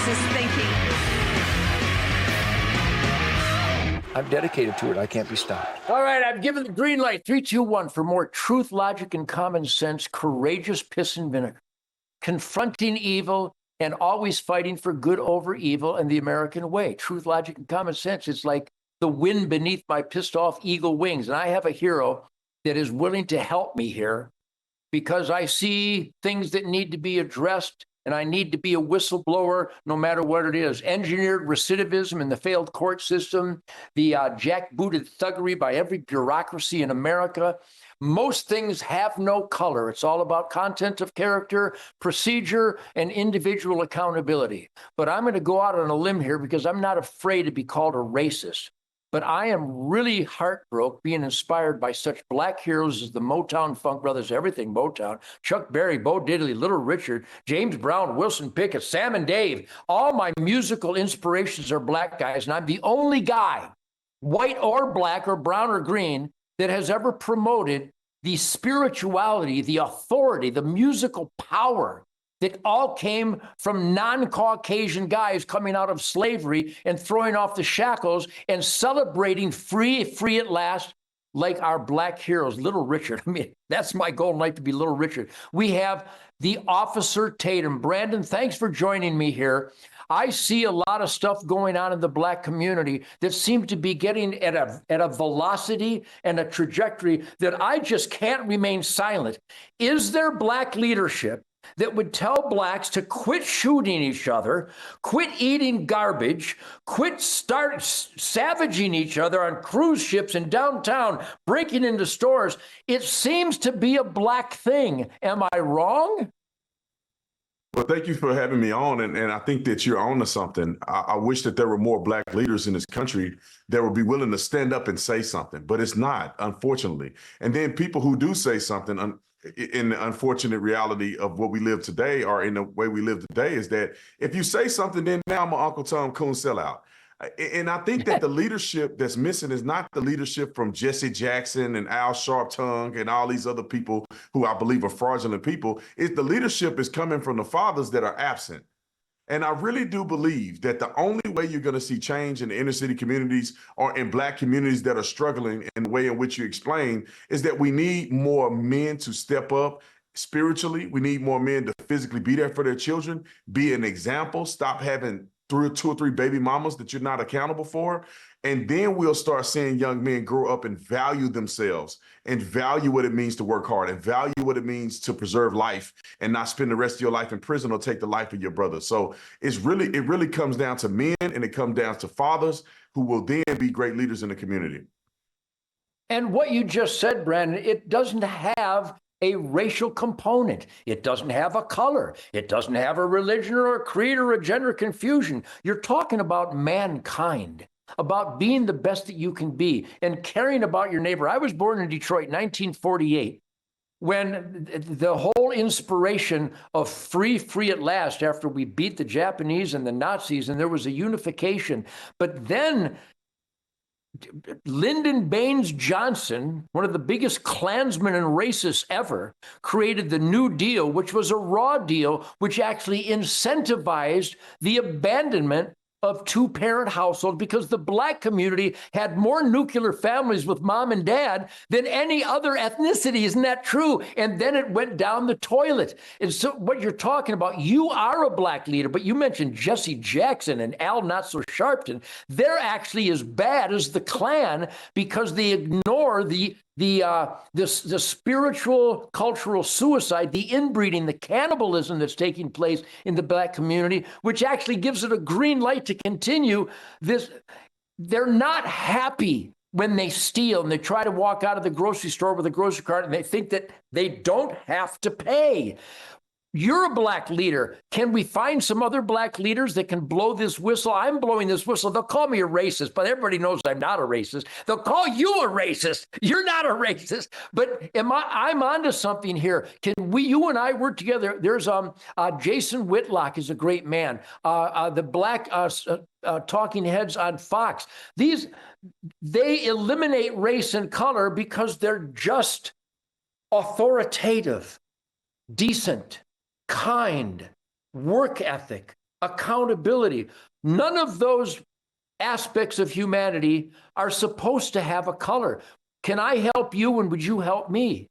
racist thinking. I'm dedicated to it. I can't be stopped. All right, I've given the green light. 3, 2, 1 for more truth, logic, and common sense. Courageous piss and vinegar. Confronting evil and always fighting for good over evil and the American way. Truth, logic, and common sense. It's like the wind beneath my pissed off eagle wings. And I have a hero that is willing to help me here because I see things that need to be addressed. And I need to be a whistleblower no matter what it is. Engineered recidivism in the failed court system, the jackbooted thuggery by every bureaucracy in America. Most things have no color. It's all about content of character, procedure, and individual accountability. But I'm going to go out on a limb here because I'm not afraid to be called a racist. But I am really heartbroken being inspired by such black heroes as the Motown Funk Brothers, everything Motown, Chuck Berry, Bo Diddley, Little Richard, James Brown, Wilson Pickett, Sam and Dave. All my musical inspirations are black guys, and I'm the only guy, white or black or brown or green, that has ever promoted the spirituality, the authority, the musical power that all came from non-Caucasian guys coming out of slavery and throwing off the shackles and celebrating free at last, like our black heroes, Little Richard. I mean, that's my goal in life, to be Little Richard. We have the Officer Tatum. Brandon, thanks for joining me here. I see a lot of stuff going on in the black community that seems to be getting at a velocity and a trajectory that I just can't remain silent. Is there black leadership that would tell blacks to quit shooting each other, quit eating garbage, quit savaging each other on cruise ships in downtown, breaking into stores? It seems to be a black thing. Am I wrong? Well, thank you for having me on, and I think that you're on to something. I wish that there were more black leaders in this country that would be willing to stand up and say something, but it's not, unfortunately. And then people who do say something, in the unfortunate reality of what we live today, or in the way we live today, is that if you say something, then now I'm an Uncle Tom Coon sellout. And I think that the leadership that's missing is not the leadership from Jesse Jackson and Al Sharptongue and all these other people who I believe are fraudulent people. It's the leadership is coming from the fathers that are absent. And I really do believe that the only way you're going to see change in the inner city communities or in black communities that are struggling in the way in which you explain is that we need more men to step up spiritually. We need more men to physically be there for their children, be an example, stop having 2 or 3 baby mamas that you're not accountable for. And then we'll start seeing young men grow up and value themselves and value what it means to work hard and value what it means to preserve life and not spend the rest of your life in prison or take the life of your brother. So it really comes down to men, and it comes down to fathers who will then be great leaders in the community. And what you just said, Brandon, it doesn't have a racial component. It doesn't have a color. It doesn't have a religion or a creed or a gender confusion. You're talking about mankind, about being the best that you can be and caring about your neighbor. I was born in Detroit, 1948, when the whole inspiration of free at last, after we beat the Japanese and the Nazis, and there was a unification. But then Lyndon Baines Johnson, one of the biggest Klansmen and racists ever, created the New Deal, which was a raw deal, which actually incentivized the abandonment of 2-parent households because the black community had more nuclear families with mom and dad than any other ethnicity. Isn't that true? And then it went down the toilet. And so what you're talking about, you are a black leader, but you mentioned Jesse Jackson and Al Not So Sharpton. They're actually as bad as the Klan because they ignore the spiritual cultural suicide, the inbreeding, the cannibalism that's taking place in the black community, which actually gives it a green light to continue this. They're not happy when they steal and they try to walk out of the grocery store with a grocery cart and they think that they don't have to pay. You're a black leader. Can we find some other black leaders that can blow this whistle? I'm blowing this whistle. They'll call me a racist, but everybody knows I'm not a racist. They'll call you a racist. You're not a racist. But I'm onto something here. You and I work together? There's Jason Whitlock is a great man. The black talking heads on Fox. They eliminate race and color because they're just authoritative, decent, kind, work ethic, accountability. None of those aspects of humanity are supposed to have a color. Can I help you and would you help me?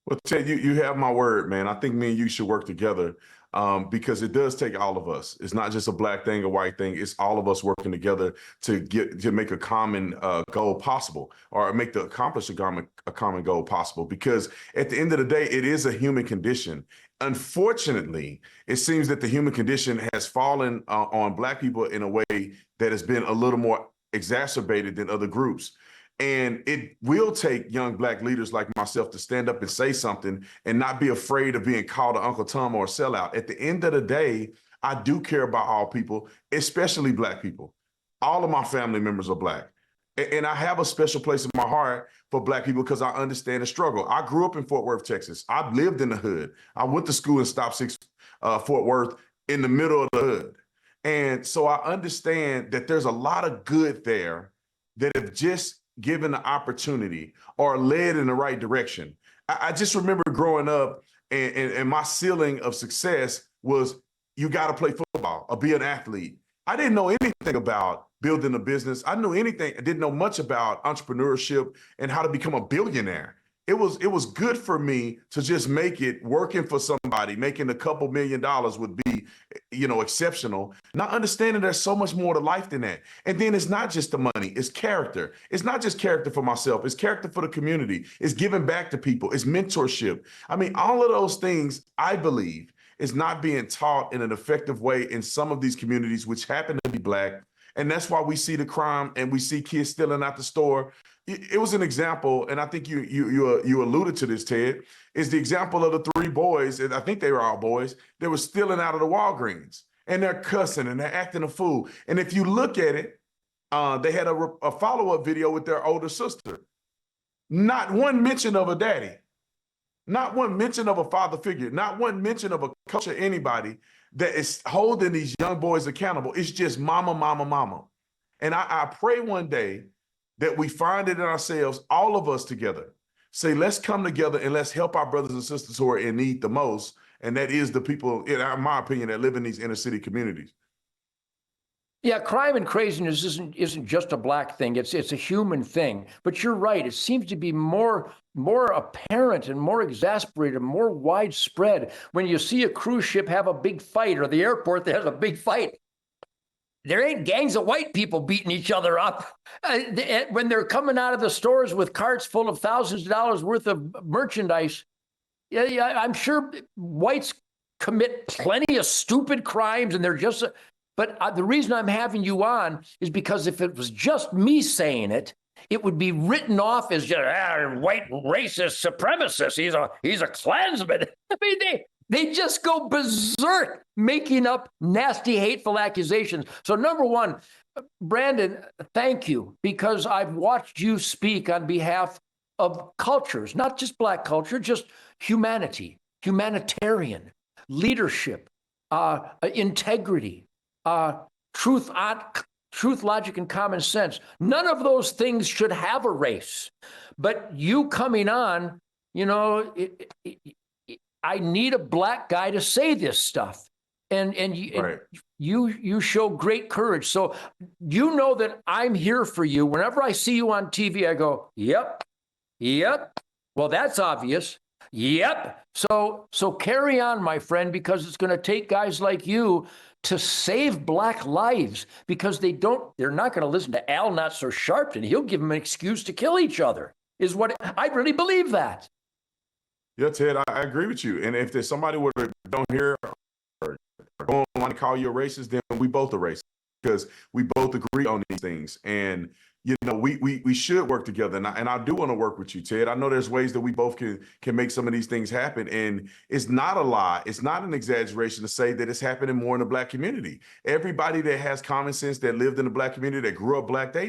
Well, Ted, you have my word, man. I think me and you should work together because it does take all of us. It's not just a black thing, a white thing. It's all of us working together to make a common goal possible, or accomplish a common goal possible. Because at the end of the day, it is a human condition. Unfortunately, it seems that the human condition has fallen on black people in a way that has been a little more exacerbated than other groups. And it will take young black leaders like myself to stand up and say something and not be afraid of being called an Uncle Tom or a sellout. At the end of the day, I do care about all people, especially black people. All of my family members are black. And I have a special place in my heart for black people because I understand the struggle. I grew up in Fort Worth, Texas. I lived in the hood. I went to school in Stop 6 Fort Worth in the middle of the hood. And so I understand that there's a lot of good there that have just given the opportunity or led in the right direction. I just remember growing up and my ceiling of success was you got to play football or be an athlete. I didn't know anything about building a business. I didn't know much about entrepreneurship and how to become a billionaire. It was good for me to just make it working for somebody, making a couple $1 million would be, exceptional. Not understanding there's so much more to life than that. And then it's not just the money, it's character. It's not just character for myself, it's character for the community. It's giving back to people, it's mentorship. I mean, all of those things, I believe, is not being taught in an effective way in some of these communities, which happen to be black. And that's why we see the crime and we see kids stealing out the store. It was an example, and I think you alluded to this, Ted, is the example of the 3 boys, and I think they were all boys, that were stealing out of the Walgreens. And they're cussing and they're acting a fool. And if you look at it, they had a follow-up video with their older sister. Not one mention of a daddy. Not one mention of a father figure. Not one mention of a coach or anybody that is holding these young boys accountable. It's just mama, mama, mama. And I pray one day that we find it in ourselves, all of us together, say, let's come together and let's help our brothers and sisters who are in need the most. And that is the people, in my opinion, that live in these inner city communities. Yeah, crime and craziness isn't just a black thing. It's a human thing. But you're right. It seems to be more apparent and more exasperated, more widespread when you see a cruise ship have a big fight or the airport that has a big fight. There ain't gangs of white people beating each other up. When they're coming out of the stores with carts full of thousands of dollars worth of merchandise, yeah, I'm sure whites commit plenty of stupid crimes, and they're just. But the reason I'm having you on is because if it was just me saying it, it would be written off as just white racist supremacist. He's a Klansman. I mean, they just go berserk making up nasty, hateful accusations. So number one, Brandon, thank you, because I've watched you speak on behalf of cultures, not just black culture, just humanity, humanitarian, leadership, integrity, truth, logic, and common sense. None of those things should have a race. But you coming on, I need a black guy to say this stuff. And Right. you show great courage. So you know that I'm here for you. Whenever I see you on TV, I go, yep. Well, that's obvious. Yep. So carry on, my friend, because it's going to take guys like you to save black lives, because they're not going to listen to Al Not So Sharp, and he'll give them an excuse to kill each other, is what I really believe that. Yeah, Ted, I agree with you. And if there's somebody who don't hear or don't want to call you a racist, then we both are racist, because we both agree on these things. And we should work together. And I do want to work with you, Ted. I know there's ways that we both can make some of these things happen. And it's not a lie. It's not an exaggeration to say that it's happening more in the black community. Everybody that has common sense, that lived in the black community, that grew up black, we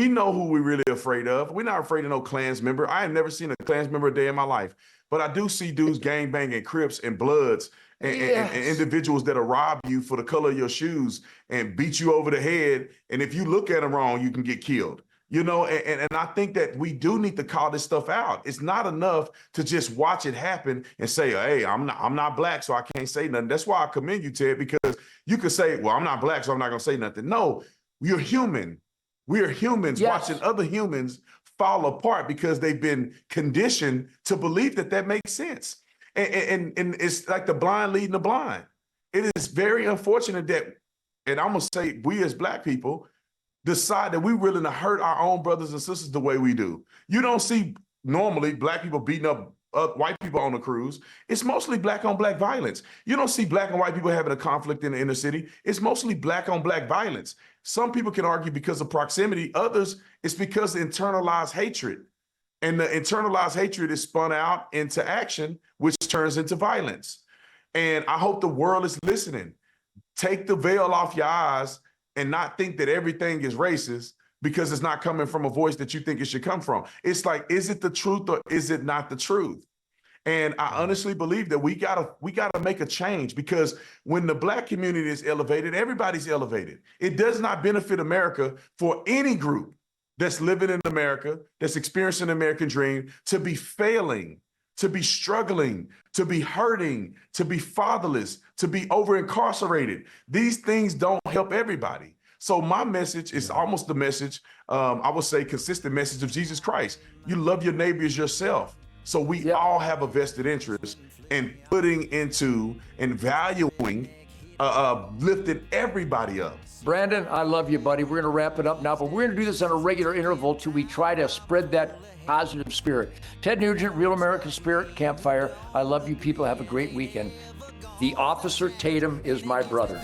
know who we're really afraid of. We're not afraid of no Klans member. I have never seen a Klans member a day in my life. But I do see dudes gangbanging, Crips and Bloods, and individuals that'll rob you for the color of your shoes and beat you over the head. And if you look at them wrong, you can get killed. You know, and I think that we do need to call this stuff out. It's not enough to just watch it happen and say, hey, I'm not black, so I can't say nothing. That's why I commend you, Ted, because you could say, well, I'm not black, so I'm not going to say nothing. No, you're human. We are humans watching other humans fall apart because they've been conditioned to believe that makes sense. And it's like the blind leading the blind. It is very unfortunate that, and I'm going to say we as black people decide that we're willing to hurt our own brothers and sisters the way we do. You don't see normally black people beating up white people on the cruise. It's mostly black on black violence. You don't see black and white people having a conflict in the inner city. It's mostly black on black violence. Some people can argue because of proximity. Others, it's because of internalized hatred. And the internalized hatred is spun out into action, which turns into violence. And I hope the world is listening. Take the veil off your eyes and not think that everything is racist because it's not coming from a voice that you think it should come from. It's like, is it the truth or is it not the truth? And I honestly believe that we gotta make a change, because when the black community is elevated, everybody's elevated. It does not benefit America for any group that's living in America, that's experiencing the American dream, to be failing, to be struggling, to be hurting, to be fatherless, to be over-incarcerated. These things don't help everybody. So my message is almost the message, I would say consistent message of Jesus Christ. You love your neighbor as yourself. So we all have a vested interest in putting into and valuing, lifting everybody up. Brandon, I love you, buddy. We're going to wrap it up now, but we're going to do this on a regular interval till we try to spread that positive spirit. Ted Nugent, Real American Spirit, Campfire. I love you people. Have a great weekend. The Officer Tatum is my brother.